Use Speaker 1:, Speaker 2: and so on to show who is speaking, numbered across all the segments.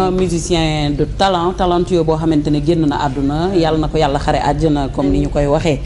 Speaker 1: un musicien de talent talentueux boo xamante ne génn na àdduna yàlla na ko yàlla xare àjjana comme ni ñu koy waxee.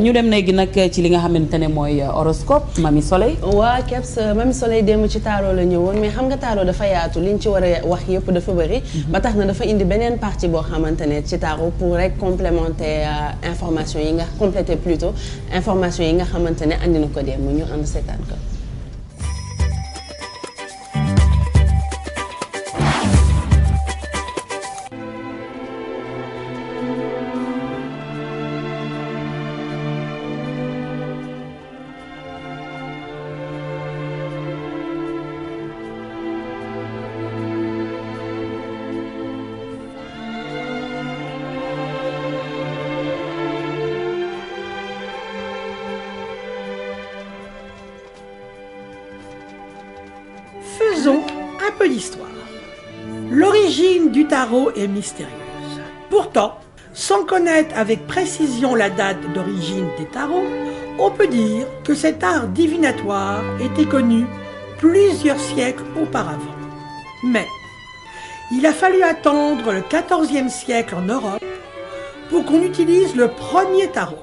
Speaker 1: ñu dem léegi nag ci li nga xamante ne mooy horoscope Mamy Soleil.
Speaker 2: waa Kebs Mamy Soleil démb ci tarot la ñëwoon mais xam nga tarot dafa yaatu liñ ci war a wax yëpp dafa bëri. ba tax na dafa indi beneen partie boo xamante ne ci tarot pour rek complémenter information yi nga compléter plutôt information yi nga xamante ne andi na ko démb ñu ànd seetaan ko.
Speaker 3: Faisons un peu d'histoire. L'origine du tarot est mystérieuse. Pourtant, sans connaître avec précision la date d'origine des tarots, on peut dire que cet art divinatoire était connu plusieurs siècles auparavant. Mais il a fallu attendre le XIVe siècle en Europe pour qu'on utilise le premier tarot.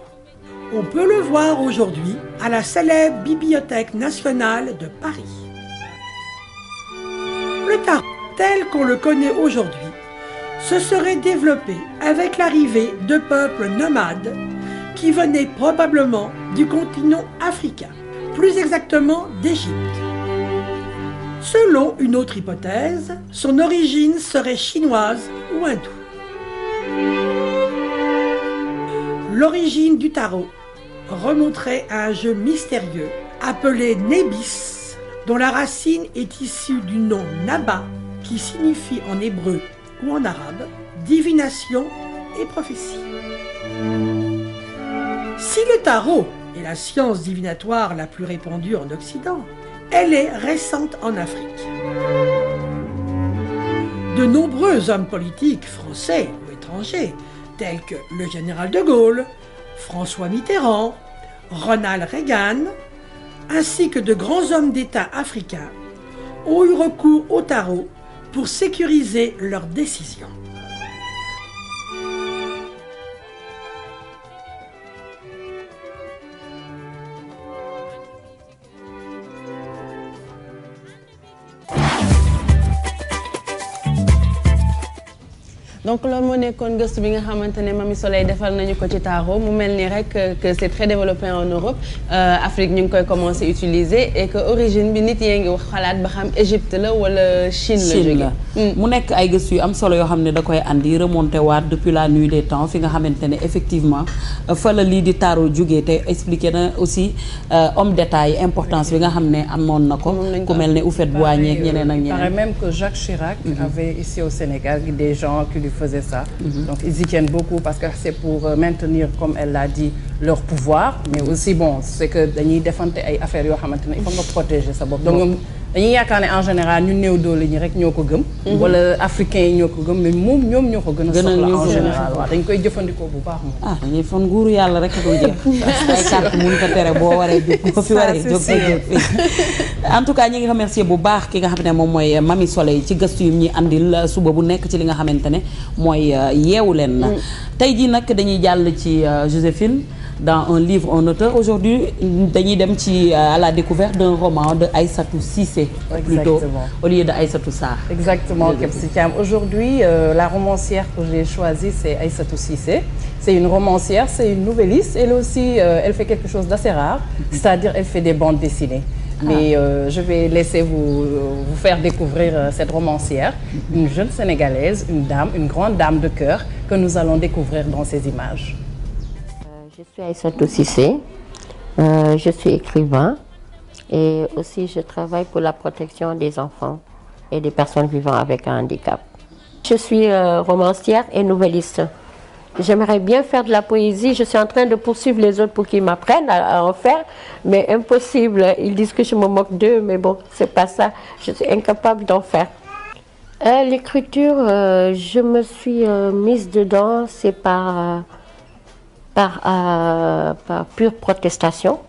Speaker 3: On peut le voir aujourd'hui à la célèbre Bibliothèque nationale de Paris. Le tarot, tel qu'on le connaît aujourd'hui, se serait développé avec l'arrivée de peuples nomades qui venaient probablement du continent africain, plus exactement d'Égypte. Selon une autre hypothèse, son origine serait chinoise ou hindoue. L'origine du tarot remonterait à un jeu mystérieux appelé Nébis, dont la racine est issue du nom Naba, qui signifie en hébreu ou en arabe divination et prophétie. Si le tarot est la science divinatoire la plus répandue en Occident, elle est récente en Afrique. De nombreux hommes politiques français ou étrangers, tels que le général de Gaulle, François Mitterrand, Ronald Reagan, ainsi que de grands hommes d'État africains, ont eu recours au tarot pour sécuriser leurs décisions.
Speaker 2: donc loolu moo nekkoon gëstu bi nga xamante ne Mamy Soleil defal nañu ko ci tarot mu mel ni rek que c'est très développé en Europe Afrique ñu ngi koy commencer utiliser et que origine bi nit yee ngi wax xalaat ba xam Égypte la wala Chine la jóge
Speaker 1: mu nekk ay gëstu yu am solo yoo xam ne da koy andi remonté waat depuis la nuit des temps fi nga xamante ne effectivement fa la lii di tarot jógee te expliqué na aussi homme d'État yi importance bi nga xam ne amoon na ko ku mel ne Houphouët-Boigny ak ñeneen ak ñeneen.
Speaker 4: Il paraît même que Jacques Chirac avait ici au Sénégal des gens qui faisaient ça. Donc ils y tiennent beaucoup parce que c'est pour maintenir, comme elle l'a dit, leur pouvoir, mais aussi bon, c'est que dañuy defante ay affaires yoo xamante ne il faut nga protéger sa bopp. Donc ñoom dañuy yaakaar ne en général ñu néew doole ñi rek ñoo ko gëm. wala africains yi ñoo ko gëm mais moom ñoom ñoo ko gën a soxla en général waaw dañ koy jëfandikoo bu baax moom.
Speaker 1: ah dañuy fan nguuru yàlla rek a koy jeex. ay carte mun ko tere boo waree jóg boo fi waree jóg sa jóg en tout cas ñi ngi remercier bu baax ki nga xam ne moom mooy Mamy Soleil ci gëstu yu ñuy andil suba bu nekk ci li nga xamante ne mooy yeewu leen na tey jii nag dañuy jàll ci Joséphine dans un livre un auteur aujourd'hui dañuy dem ci à la découverte d'un roman de Aïssatou Cissé plutôt au lieu de Aïssatou Sarr.
Speaker 4: Exactement Kebs Thiam. Aujourd'hui la romancière que j'ai choisie c'est Aïssatou Cissé. C'est une romancière, c'est une nouvelliste. Elle aussi elle fait quelque chose d'assez rare, c'est-à-dire elle fait des bandes dessinées. Mais je vais laisser vous faire découvrir cette romancière, une jeune Sénégalaise, une dame, une grande dame de cœur que nous allons découvrir dans ces images.
Speaker 5: Je suis Aïssatou Cissé, je suis écrivain et aussi je travaille pour la protection des enfants et des personnes vivant avec un handicap. Je suis romancière et nouvelliste. J'aimerais bien faire de la poésie, je suis en train de poursuivre les autres pour qu'ils m'apprennent à en faire, mais impossible, ils disent que je me moque d'eux, mais bon, c'est pas ça, je suis incapable d'en faire. L'écriture, je me suis mise dedans, c'est par pure protestation,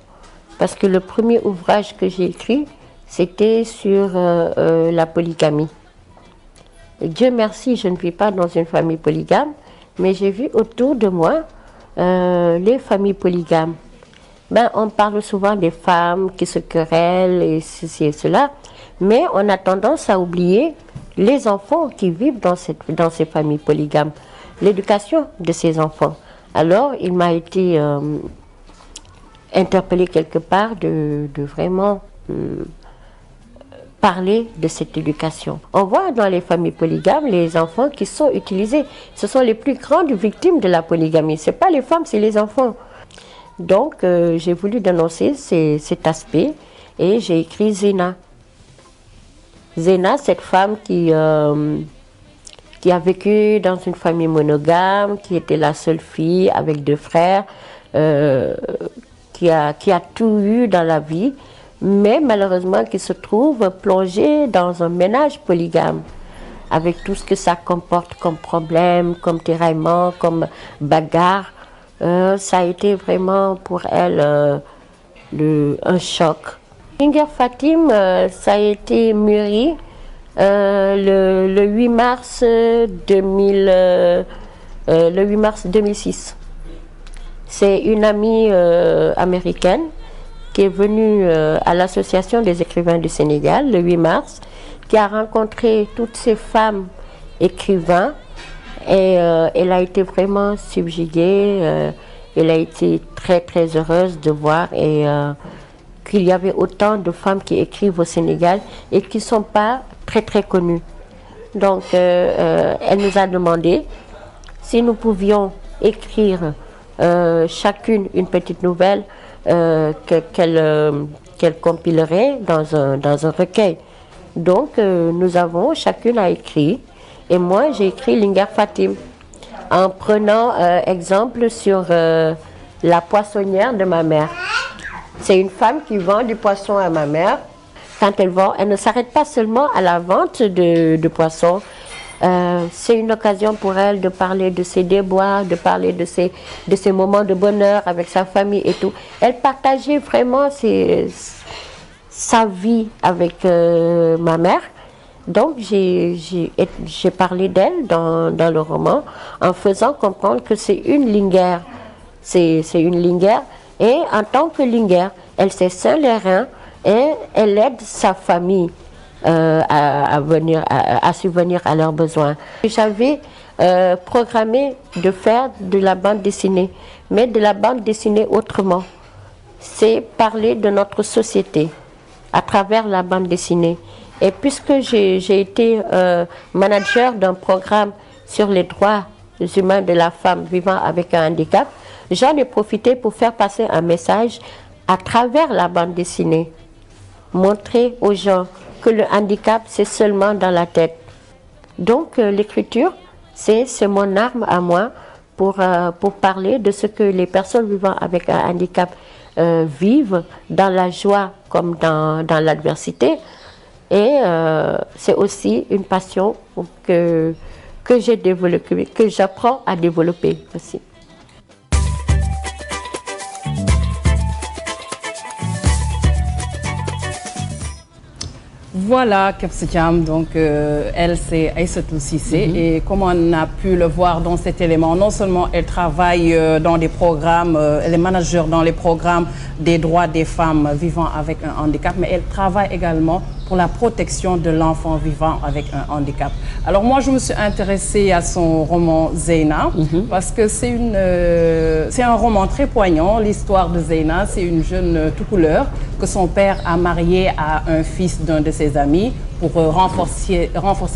Speaker 5: parce que le premier ouvrage que j'ai écrit, c'était sur la polygamie. Dieu merci, je ne vis pas dans une famille polygame, mais j'ai vu autour de moi les familles polygames. Ben, on parle souvent des femmes qui se querellent et ceci et cela, mais on a tendance à oublier les enfants qui vivent dans ces familles polygames, l'éducation de ces enfants. Alors, il m'a été interpellé quelque part de vraiment parler de cette éducation. On voit dans les familles polygames les enfants qui sont utilisés. Ce sont les plus grandes victimes de la polygamie. Ce n'est pas les femmes, c'est les enfants. Donc, j'ai voulu dénoncer cet aspect et j'ai écrit Zéna. Zéna, cette femme qui a vécu dans une famille monogame, qui était la seule fille avec 2 frères, qui a tout eu dans la vie, mais malheureusement qui se trouve plongée dans un ménage polygame, avec tout ce que ça comporte comme problème, comme tiraillement, comme bagarre. Ça a été vraiment pour elle un choc. Linguère Fatim, ça a été mûri le 8 mars 2006. C'est une amie américaine qui est venue à l'Association des écrivains du Sénégal le 8 mars, qui a rencontré toutes ces femmes écrivains. Et elle a été vraiment subjuguée, elle a été très très heureuse de voir qu'il y avait autant de femmes qui écrivent au Sénégal et qui ne sont pas très très connues. Donc elle nous a demandé si nous pouvions écrire chacune une petite nouvelle qu'elle compilerait dans un recueil. Donc chacune a écrit. Et moi, j'ai écrit Linguère Fatim en prenant exemple sur la poissonnière de ma mère. C'est une femme qui vend du poisson à ma mère. Quand elle vend, elle ne s'arrête pas seulement à la vente de poissons. C'est une occasion pour elle de parler de ses déboires, de parler de ses moments de bonheur avec sa famille et tout. Elle partageait vraiment sa vie avec ma mère. Donc, j'ai parlé d'elle dans le roman en faisant comprendre que c'est une linguère. C'est une linguère. Et en tant que linguère, elle s'est ceint les reins et elle aide sa famille à subvenir à leurs besoins. J'avais programmé de faire de la bande dessinée, mais de la bande dessinée autrement. C'est parler de notre société à travers la bande dessinée. Et puisque j'ai été manager d'un programme sur les droits humains de la femme vivant avec un handicap, j'en ai profité pour faire passer un message à travers la bande dessinée. Montrer aux gens que le handicap, c'est seulement dans la tête. Donc l'écriture, c'est mon arme à moi pour parler de ce que les personnes vivant avec un handicap vivent dans la joie comme dans l'adversité. Et c'est aussi une passion que j'ai développée, que j'apprends à développer aussi.
Speaker 4: Voilà, Kebs Thiam, donc elle c'est Aïssatou Cissé et comme on a pu le voir dans cet élément, non seulement elle travaille dans des programmes, elle est manager dans les programmes des droits des femmes vivant avec un handicap, mais elle travaille également pour la protection de l'enfant vivant avec un handicap. Alors moi je me suis intéressée à son roman Zeyna parce que c'est un roman très poignant. L'histoire de Zeyna, c'est une jeune tout couleur que son père a marié à un fils d'un de ses amis pour renforcer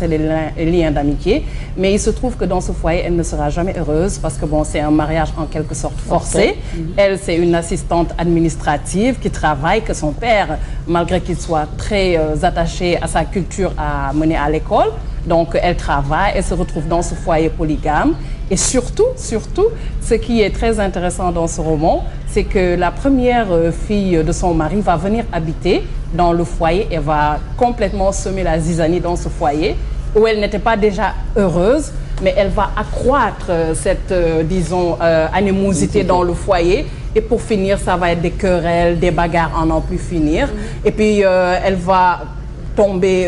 Speaker 4: les liens d'amitié. Mais il se trouve que dans ce foyer, elle ne sera jamais heureuse parce que bon, c'est un mariage en quelque sorte forcé. Elle, c'est une assistante administrative qui travaille, que son père, malgré qu'il soit très attaché à sa culture, a mené à l'école. Donc, elle travaille, elle se retrouve dans ce foyer polygame. Et surtout, ce qui est très intéressant dans ce roman, c'est que la première fille de son mari va venir habiter dans le foyer et va complètement semer la zizanie dans ce foyer où elle n'était pas déjà heureuse, mais elle va accroître cette, disons, animosité dans le foyer. Et pour finir, ça va être des querelles, des bagarres à n'en plus finir. Et puis, elle va tombée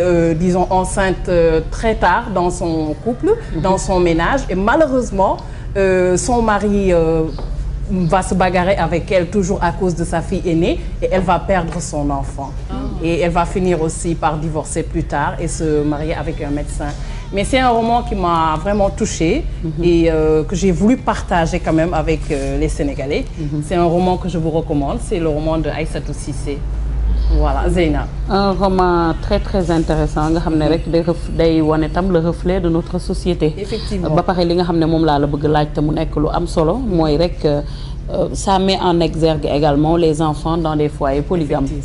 Speaker 4: disons enceinte très tard dans son couple, dans son ménage, et malheureusement son mari va se bagarrer avec elle toujours à cause de sa fille aînée, et elle va perdre son enfant. Et elle va finir aussi par divorcer plus tard et se marier avec un médecin. Mais c'est un roman qui m'a vraiment touchée et que j'ai voulu partager quand même avec les Sénégalais. C'est un roman que je vous recommande, c'est le roman de Aïssatou Cissé. Voilà, Zeyna.
Speaker 1: Un roman très très intéressant nga xam ne rek day wane tam le reflet de notre société.
Speaker 4: Effectivement.
Speaker 1: ba pare li nga xam ne moom laa la bëgg laaj te mu nekk lu am solo mooy rek ça met en exergue également les enfants dans des foyers polygames.